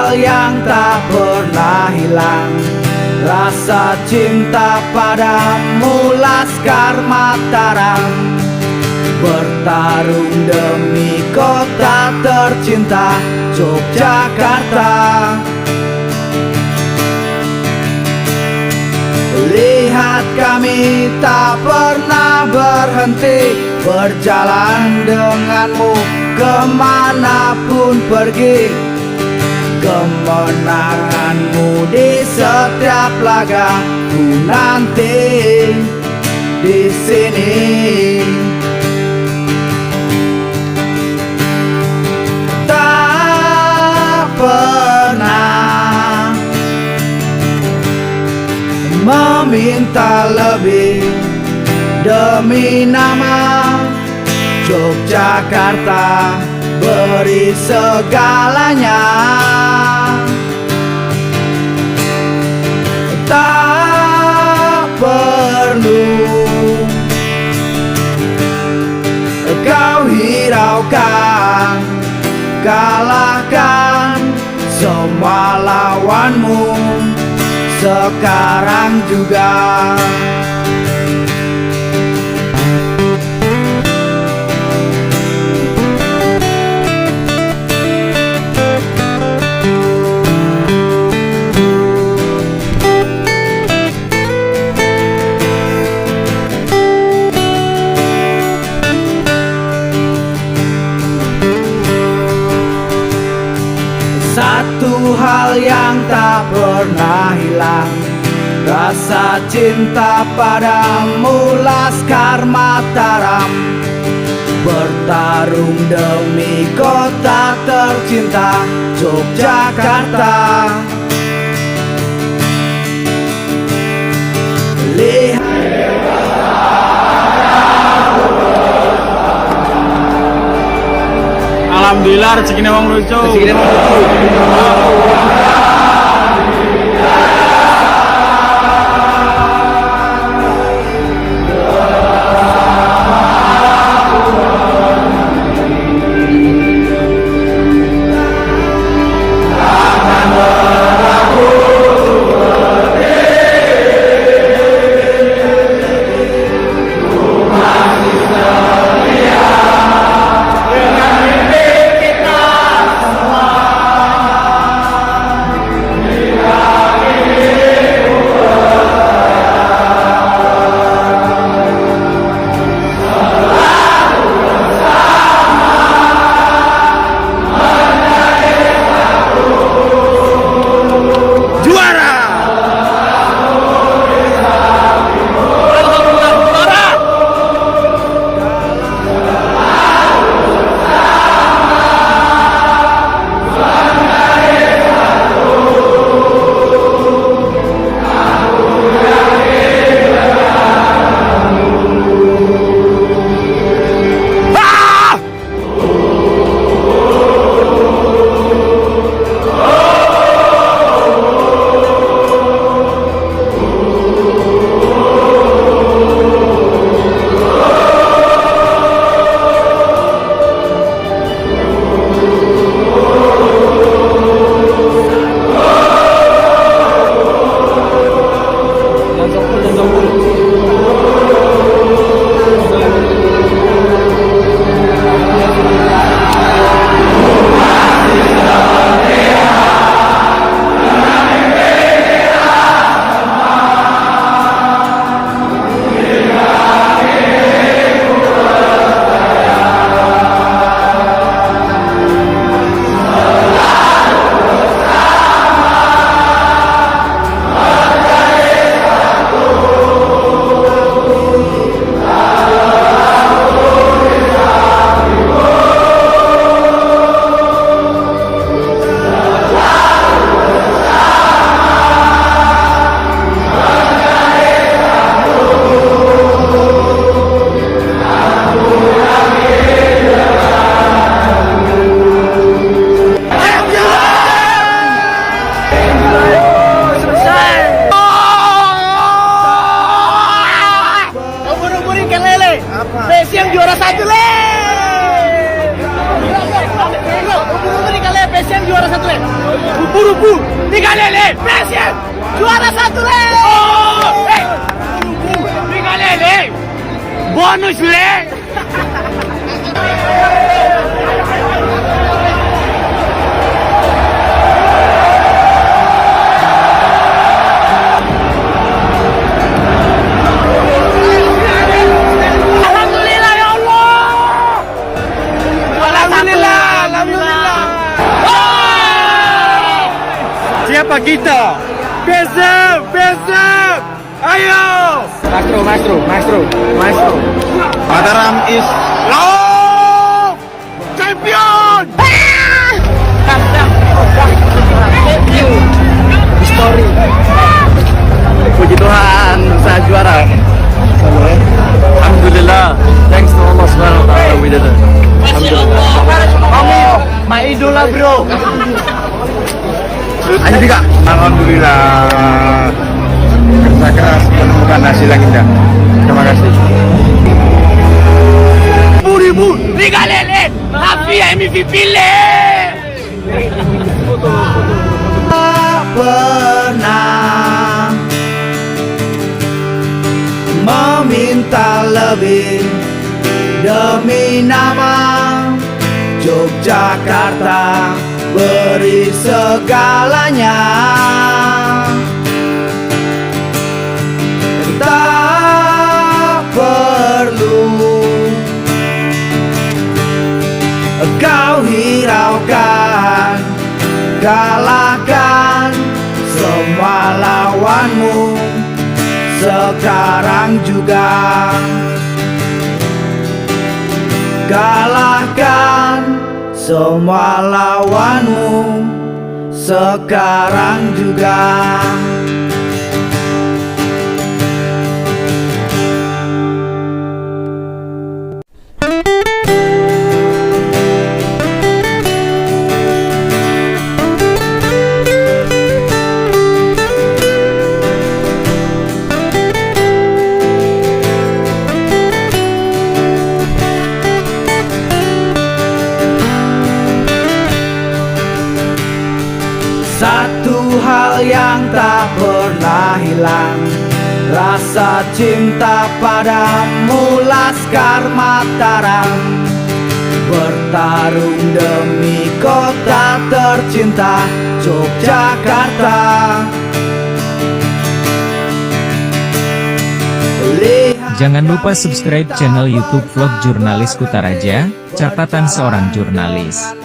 hal yang tak pernah hilang, rasa cinta padamu Laskar Mataram. Bertarung demi kota tercinta Yogyakarta. Lihat kami tak pernah berhenti, berjalan denganmu kemanapun pergi. Kemenanganmu di setiap laga ku nanti di sini. Tak pernah meminta lebih demi nama Yogyakarta, beri segalanya. Tak perlu kau hiraukan, kalahkan semua lawanmu sekarang juga. Satu hal yang tak pernah hilang, rasa cinta padamu Laskar Mataram. Bertarung demi kota tercinta Yogyakarta. Alhamdulillah rezekinya wong lucu. juara satu le. Bro, ini kalian PSG PSM juara 1 Le. Rubu-rubu 3 lele. PSM juara 1 Le. Oh, rubu 3 lele. Bonus Le. Alhamdulillah ya Allah. Alhamdulillah, alhamdulillah. Siapa kita? PSM, ayo. Maestro. Mataram is champion. Story. Puji Tuhan, saya juara. Alhamdulillah. Thanks to Allah Subhanahu wa taala we did it. Alhamdulillah. My idola bro. Anjir Kak. Alhamdulillah. Kerja keras menemukan hasil yang indah. Terima kasih. Ribu 3 lele. Happy MVP Le. Pernah meminta lebih demi nama Yogyakarta, beri segalanya. Tak perlu kau hiraukan, kalahkan semua lawanmu sekarang juga. Kalahkan semua lawanmu sekarang juga. Satu hal yang tak pernah hilang, rasa cinta padamu Laskar Mataram. Bertarung demi kota tercinta Yogyakarta. Jangan lupa subscribe channel YouTube Vlog Jurnalis Kutaraja, catatan seorang jurnalis.